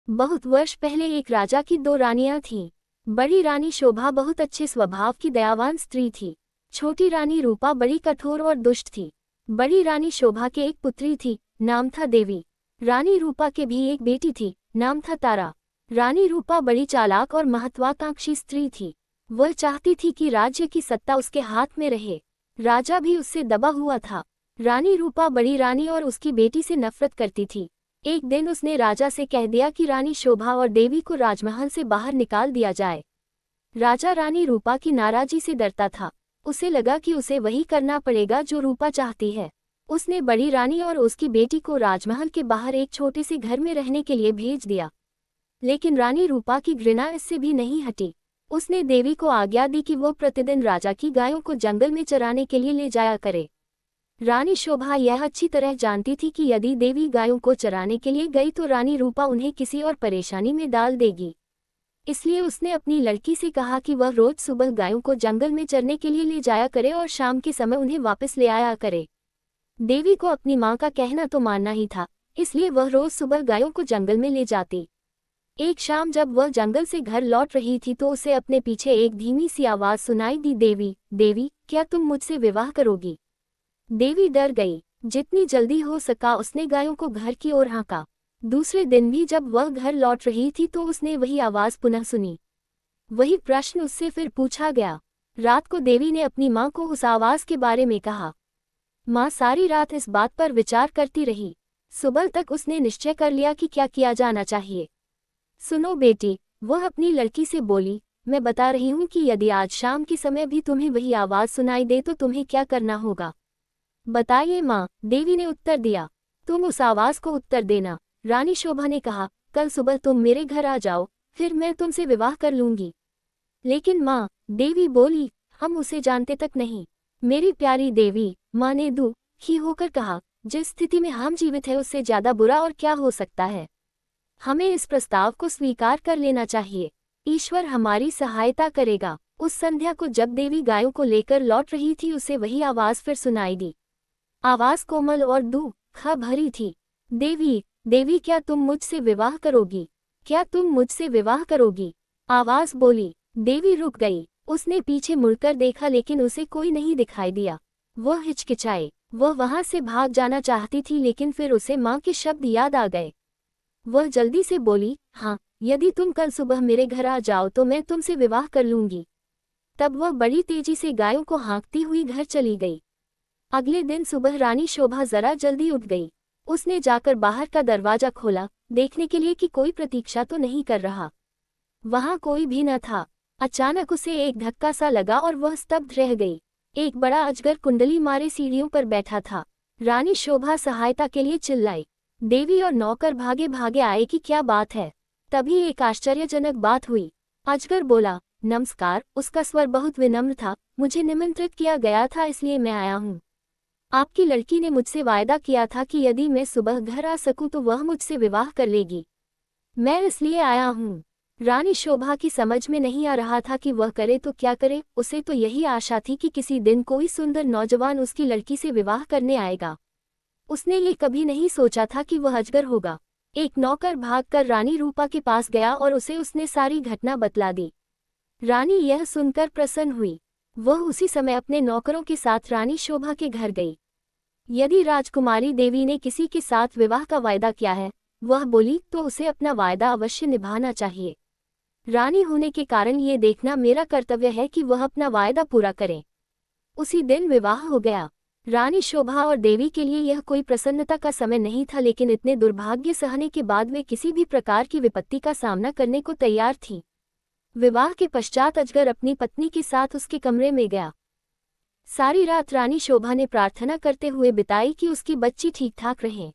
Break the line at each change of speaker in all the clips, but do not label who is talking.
बहुत वर्ष पहले एक राजा की दो रानियां थीं। बड़ी रानी शोभा बहुत अच्छे स्वभाव की दयावान स्त्री थी। छोटी रानी रूपा बड़ी कठोर और दुष्ट थी। बड़ी रानी शोभा के एक पुत्री थी, नाम था देवी। रानी रूपा के भी एक बेटी थी, नाम था तारा। रानी रूपा बड़ी चालाक और महत्वाकांक्षी स्त्री थी। वह चाहती थी कि राज्य की सत्ता उसके हाथ में रहे। राजा भी उससे दबा हुआ था। रानी रूपा बड़ी रानी और उसकी बेटी से नफरत करती थी। एक दिन उसने राजा से कह दिया कि रानी शोभा और देवी को राजमहल से बाहर निकाल दिया जाए। राजा रानी रूपा की नाराजी से डरता था। उसे लगा कि उसे वही करना पड़ेगा जो रूपा चाहती है। उसने बड़ी रानी और उसकी बेटी को राजमहल के बाहर एक छोटे से घर में रहने के लिए भेज दिया। लेकिन रानी रूपा की घृणा इससे भी नहीं हटी। उसने देवी को आज्ञा दी कि वो प्रतिदिन राजा की गायों को जंगल में चराने के लिए ले जाया करे। रानी शोभा यह अच्छी तरह जानती थी कि यदि देवी गायों को चराने के लिए गई तो रानी रूपा उन्हें किसी और परेशानी में डाल देगी। इसलिए उसने अपनी लड़की से कहा कि वह रोज सुबह गायों को जंगल में चरने के लिए ले जाया करे और शाम के समय उन्हें वापस ले आया करे। देवी को अपनी माँ का कहना तो मानना ही था, इसलिए वह रोज सुबह गायों को जंगल में ले जाती। एक शाम जब वह जंगल से घर लौट रही थी तो उसे अपने पीछे एक धीमी सी आवाज सुनाई दी, देवी, देवी, क्या तुम मुझसे विवाह करोगी? देवी डर गई। जितनी जल्दी हो सका उसने गायों को घर की ओर हाँका। दूसरे दिन भी जब वह घर लौट रही थी तो उसने वही आवाज पुनः सुनी। वही प्रश्न उससे फिर पूछा गया। रात को देवी ने अपनी माँ को उस आवाज के बारे में कहा। माँ सारी रात इस बात पर विचार करती रही। सुबह तक उसने निश्चय कर लिया कि क्या किया जाना चाहिए। सुनो बेटी, वह अपनी लड़की से बोली, मैं बता रही हूँ कि यदि आज शाम के समय भी तुम्हें वही आवाज सुनाई दे तो तुम्हें क्या करना होगा? बताइए माँ, देवी ने उत्तर दिया। तुम उस आवाज को उत्तर देना। रानी शोभा ने कहा, कल सुबह तुम मेरे घर आ जाओ, फिर मैं तुमसे विवाह कर लूंगी। लेकिन माँ, देवी बोली, हम उसे जानते तक नहीं। मेरी प्यारी देवी, माँ ने दुखी होकर कहा, जिस स्थिति में हम जीवित हैं उससे ज्यादा बुरा और क्या हो सकता है। हमें इस प्रस्ताव को स्वीकार कर लेना चाहिए। ईश्वर हमारी सहायता करेगा। उस संध्या को जब देवी गायों को लेकर लौट रही थी उसे वही आवाज फिर सुनाई दी। आवाज कोमल और दुख भरी थी। देवी, देवी, क्या तुम मुझसे विवाह करोगी? क्या तुम मुझसे विवाह करोगी? आवाज बोली। देवी रुक गई। उसने पीछे मुड़कर देखा लेकिन उसे कोई नहीं दिखाई दिया। वह हिचकिचाई। वह वहां से भाग जाना चाहती थी लेकिन फिर उसे माँ के शब्द याद आ गए। वह जल्दी से बोली, हाँ, यदि तुम कल सुबह मेरे घर आ जाओ तो मैं तुमसे विवाह कर लूंगी। तब वह बड़ी तेजी से गायों को हाँकती हुई घर चली गई। अगले दिन सुबह रानी शोभा जरा जल्दी उठ गई। उसने जाकर बाहर का दरवाजा खोला, देखने के लिए कि कोई प्रतीक्षा तो नहीं कर रहा। वहां कोई भी न था। अचानक उसे एक धक्का सा लगा और वह स्तब्ध रह गई। एक बड़ा अजगर कुंडली मारे सीढ़ियों पर बैठा था। रानी शोभा सहायता के लिए चिल्लाई। देवी और नौकर भागे भागे आए कि क्या बात है। तभी एक आश्चर्यजनक बात हुई। अजगर बोला, नमस्कार। उसका स्वर बहुत विनम्र था। मुझे निमंत्रित किया गया था इसलिए मैं आया हूँ। आपकी लड़की ने मुझसे वायदा किया था कि यदि मैं सुबह घर आ सकूं तो वह मुझसे विवाह कर लेगी। मैं इसलिए आया हूँ। रानी शोभा की समझ में नहीं आ रहा था कि वह करे तो क्या करे। उसे तो यही आशा थी कि किसी दिन कोई सुंदर नौजवान उसकी लड़की से विवाह करने आएगा। उसने ये कभी नहीं सोचा था कि वह अजगर होगा। एक नौकर भागकर रानी रूपा के पास गया और उसने सारी घटना बतला दी। रानी यह सुनकर प्रसन्न हुई। वह उसी समय अपने नौकरों के साथ रानी शोभा के घर गई। यदि राजकुमारी देवी ने किसी के साथ विवाह का वायदा किया है, वह बोली, तो उसे अपना वायदा अवश्य निभाना चाहिए। रानी होने के कारण ये देखना मेरा कर्तव्य है कि वह अपना वायदा पूरा करें। उसी दिन विवाह हो गया। रानी शोभा और देवी के लिए यह कोई प्रसन्नता का समय नहीं था, लेकिन इतने दुर्भाग्य सहने के बाद वे किसी भी प्रकार की विपत्ति का सामना करने को तैयार थीं। विवाह के पश्चात अजगर अपनी पत्नी के साथ उसके कमरे में गया। सारी रात रानी शोभा ने प्रार्थना करते हुए बिताई कि उसकी बच्ची ठीक ठाक रहे।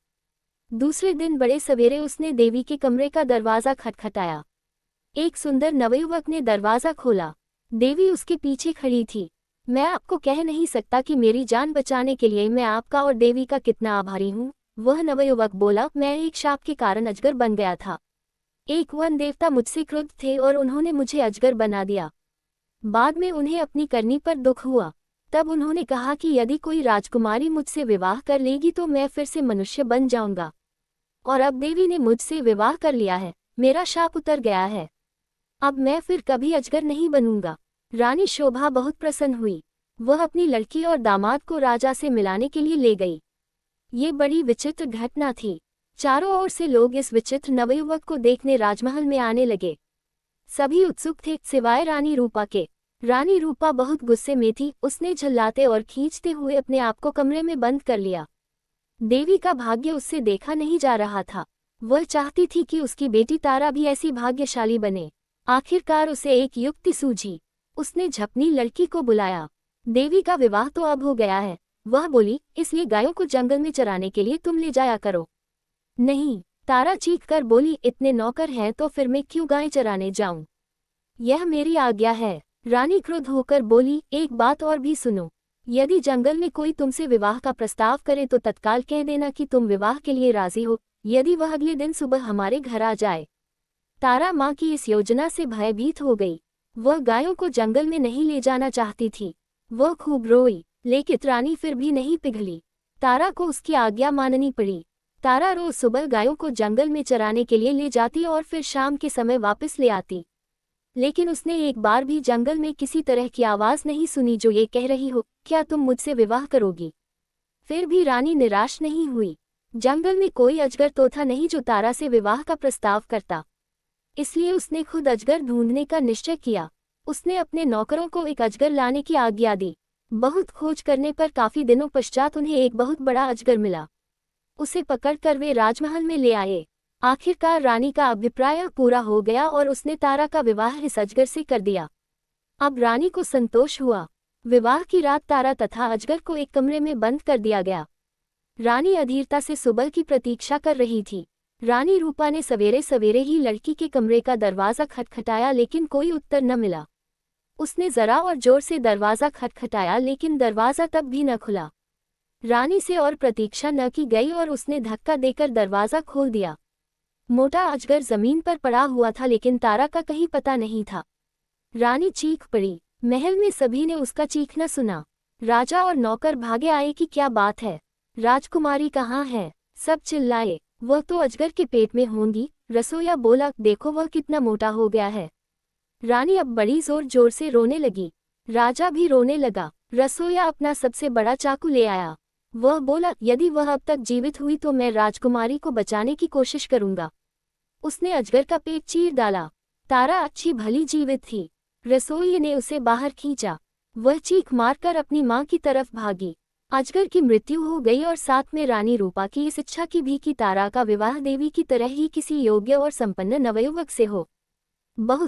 दूसरे दिन बड़े सवेरे उसने देवी के कमरे का दरवाजा खटखटाया। एक सुंदर नवयुवक ने दरवाजा खोला। देवी उसके पीछे खड़ी थी। मैं आपको कह नहीं सकता कि मेरी जान बचाने के लिए मैं आपका और देवी का कितना आभारी हूँ, वह नवयुवक बोला। मैं एक शाप के कारण अजगर बन गया था। एक वन देवता मुझसे क्रुद्ध थे और उन्होंने मुझे अजगर बना दिया। बाद में उन्हें अपनी करनी पर दुख हुआ। तब उन्होंने कहा कि यदि कोई राजकुमारी मुझसे विवाह कर लेगी तो मैं फिर से मनुष्य बन जाऊंगा। और अब देवी ने मुझसे विवाह कर लिया है। मेरा शाप उतर गया है। अब मैं फिर कभी अजगर नहीं बनूंगा। रानी शोभा बहुत प्रसन्न हुई। वह अपनी लड़की और दामाद को राजा से मिलाने के लिए ले गई। ये बड़ी विचित्र घटना थी। चारों ओर से लोग इस विचित्र नवयुवक को देखने राजमहल में आने लगे। सभी उत्सुक थे सिवाय रानी रूपा के। रानी रूपा बहुत गुस्से में थी। उसने झल्लाते और खींचते हुए अपने आप को कमरे में बंद कर लिया। देवी का भाग्य उससे देखा नहीं जा रहा था। वह चाहती थी कि उसकी बेटी तारा भी ऐसी भाग्यशाली बने। आखिरकार उसे एक युक्ति सूझी। उसने झपनी लड़की को बुलाया। देवी का विवाह तो अब हो गया है, वह बोली, इसलिए गायों को जंगल में चराने के लिए तुम ले जाया करो। नहीं, तारा चीख कर बोली, इतने नौकर हैं तो फिर मैं क्यों गायें चराने जाऊं? यह मेरी आज्ञा है। रानी क्रुद्ध होकर बोली, एक बात और भी सुनो। यदि जंगल में कोई तुमसे विवाह का प्रस्ताव करे तो तत्काल कह देना कि तुम विवाह के लिए राजी हो, यदि वह अगले दिन सुबह हमारे घर आ जाए। तारा माँ की इस योजना से भयभीत हो गई। वह गायों को जंगल में नहीं ले जाना चाहती थी। वह खूब रोई, लेकिन रानी फिर भी नहीं पिघली। तारा को उसकी आज्ञा माननी पड़ी। तारा रोज सुबह गायों को जंगल में चराने के लिए ले जाती और फिर शाम के समय वापस ले आती। लेकिन उसने एक बार भी जंगल में किसी तरह की आवाज़ नहीं सुनी जो ये कह रही हो, क्या तुम मुझसे विवाह करोगी? फिर भी रानी निराश नहीं हुई। जंगल में कोई अजगर तो था नहीं जो तारा से विवाह का प्रस्ताव करता। इसलिए उसने खुद अजगर ढूंढने का निश्चय किया। उसने अपने नौकरों को एक अजगर लाने की आज्ञा दी। बहुत खोज करने पर काफी दिनों पश्चात उन्हें एक बहुत बड़ा अजगर मिला। उसे पकड़कर वे राजमहल में ले आए। आखिरकार रानी का अभिप्राय पूरा हो गया और उसने तारा का विवाह इस अजगर से कर दिया। अब रानी को संतोष हुआ। विवाह की रात तारा तथा अजगर को एक कमरे में बंद कर दिया गया। रानी अधीरता से सुबह की प्रतीक्षा कर रही थी। रानी रूपा ने सवेरे सवेरे ही लड़की के कमरे का दरवाज़ा खटखटाया, लेकिन कोई उत्तर न मिला। उसने जरा और जोर से दरवाज़ा खटखटाया, लेकिन दरवाज़ा तब भी न खुला। रानी से और प्रतीक्षा न की गई और उसने धक्का देकर दरवाज़ा खोल दिया। मोटा अजगर जमीन पर पड़ा हुआ था, लेकिन तारा का कहीं पता नहीं था। रानी चीख पड़ी। महल में सभी ने उसका चीखना सुना। राजा और नौकर भागे आए कि क्या बात है, राजकुमारी कहाँ है? सब चिल्लाए, वह तो अजगर के पेट में होंगी। रसोइया बोला, देखो वह कितना मोटा हो गया है। रानी अब बड़ी जोर जोर से रोने लगी। राजा भी रोने लगा। रसोइया अपना सबसे बड़ा चाकू ले आया। वह बोला, यदि वह अब तक जीवित हुई तो मैं राजकुमारी को बचाने की कोशिश करूंगा। उसने अजगर का पेट चीर डाला। तारा अच्छी भली जीवित थी। रसोइये ने उसे बाहर खींचा। वह चीख मारकर अपनी माँ की तरफ भागी। अजगर की मृत्यु हो गई और साथ में रानी रूपा की इस इच्छा की भी कि तारा का विवाह देवी की तरह ही किसी योग्य और संपन्न नवयुवक से हो। बहुत